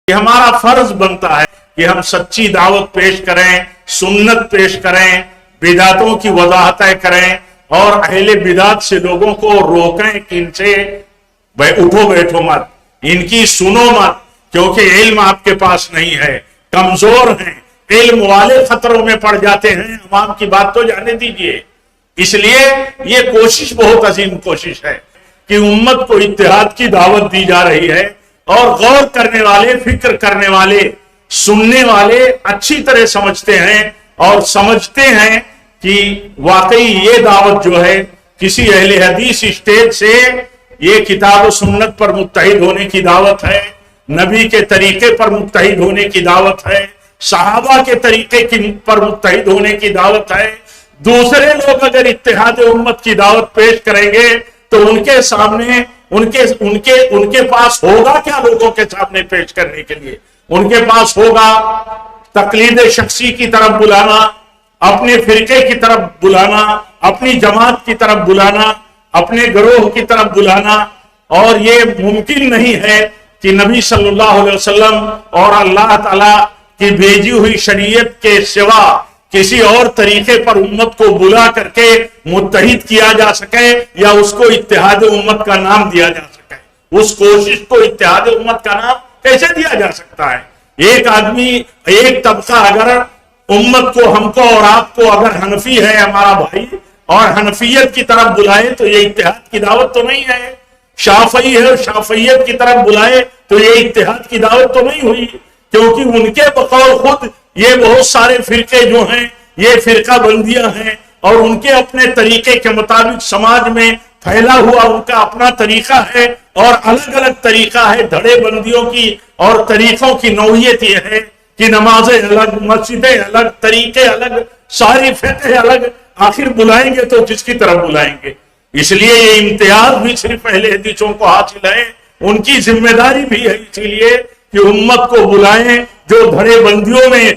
یہ ہمارا فرض بنتا ہے کہ ہم سچی دعوت پیش کریں، سنت پیش کریں، بدعتوں کی وضاحتیں کریں اور اہل بدعت سے لوگوں کو روکیں کہ ان سے اٹھو بیٹھو مت، ان کی سنو مت، کیونکہ علم آپ کے پاس نہیں ہے، کمزور ہیں، علم والے خطروں میں پڑ جاتے ہیں، عوام کی بات تو جانے دیجئے۔ اس لیے یہ کوشش بہت عظیم کوشش ہے کہ امت کو اتحاد کی دعوت دی جا رہی ہے، اور غور کرنے والے، فکر کرنے والے، سننے والے اچھی طرح سمجھتے ہیں اور سمجھتے ہیں کہ واقعی یہ دعوت جو ہے کسی اہل حدیث اسٹیج سے یہ کتاب و سنت پر متحد ہونے کی دعوت ہے، نبی کے طریقے پر متحد ہونے کی دعوت ہے، صحابہ کے طریقے پر متحد ہونے کی دعوت ہے۔ دوسرے لوگ اگر اتحاد امت کی دعوت پیش کریں گے تو ان کے سامنے ان کے پاس ہوگا کیا لوگوں کے سامنے پیش کرنے کے لیے؟ ان کے پاس ہوگا تقلید شخصی کی طرف بلانا، اپنے فرقے کی طرف بلانا، اپنی جماعت کی طرف بلانا، اپنے گروہ کی طرف بلانا، اور یہ ممکن نہیں ہے کہ نبی صلی اللہ علیہ وسلم اور اللہ تعالی کی بھیجی ہوئی شریعت کے سوا کسی اور طریقے پر امت کو بلا کر کے متحد کیا جا سکے یا اس کو اتحاد امت کا نام دیا جا سکے۔ اس کوشش کو اتحاد امت کا نام کیسے دیا جا سکتا ہے؟ ایک آدمی، ایک طبقہ اگر امت کو، ہم کو اور آپ کو اگر حنفی ہے ہمارا بھائی اور حنفیت کی طرف بلائے تو یہ اتحاد کی دعوت تو نہیں ہے۔ شافعی ہے اور شافعیت کی طرف بلائے تو یہ اتحاد کی دعوت تو نہیں ہوئی، کیونکہ ان کے بقول خود یہ بہت سارے فرقے جو ہیں یہ فرقہ بندیاں ہیں، اور ان کے اپنے طریقے کے مطابق سماج میں پھیلا ہوا ان کا اپنا طریقہ ہے، اور الگ الگ طریقہ ہے، دھڑے بندیوں کی اور طریقوں کی نوعیت یہ ہے کہ نمازیں الگ، مسجدیں الگ، طریقے الگ، ساری فقہ الگ، آخر بلائیں گے تو جس کی طرف بلائیں گے۔ اس لیے یہ امتیاز بھی صرف اہل حدیثوں کو حاصل ہے، ان کی ذمہ داری بھی ہے اسی لیے کہ امت کو بلائیں جو دھڑے بندیوں میں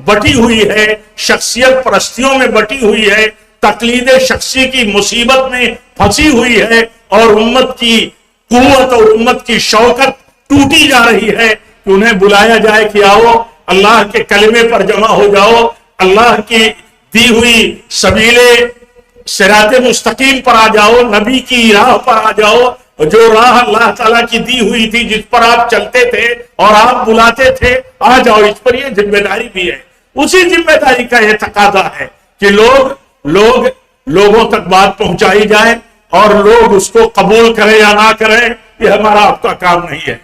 بٹی ہوئی ہے، شخصیت پرستیوں میں بٹی ہوئی ہے، تقلید شخصی کی مصیبت میں پھنسی ہوئی ہے، اور امت کی قوت اور امت کی شوکت ٹوٹی جا رہی ہے، کہ انہیں بلایا جائے کہ آؤ اللہ کے کلمے پر جمع ہو جاؤ، اللہ کی دی ہوئی سبیل صراط مستقیم پر آ جاؤ، نبی کی راہ پر آ جاؤ، جو راہ اللہ تعالیٰ کی دی ہوئی تھی، جس پر آپ چلتے تھے اور آپ بلاتے تھے، آ جاؤ۔ اس پر یہ ذمہ داری بھی ہے، اسی ذمہ داری کا یہ تقاضا ہے کہ لوگوں تک بات پہنچائی جائے، اور لوگ اس کو قبول کریں یا نہ کریں، یہ ہمارا آپ کا کام نہیں ہے۔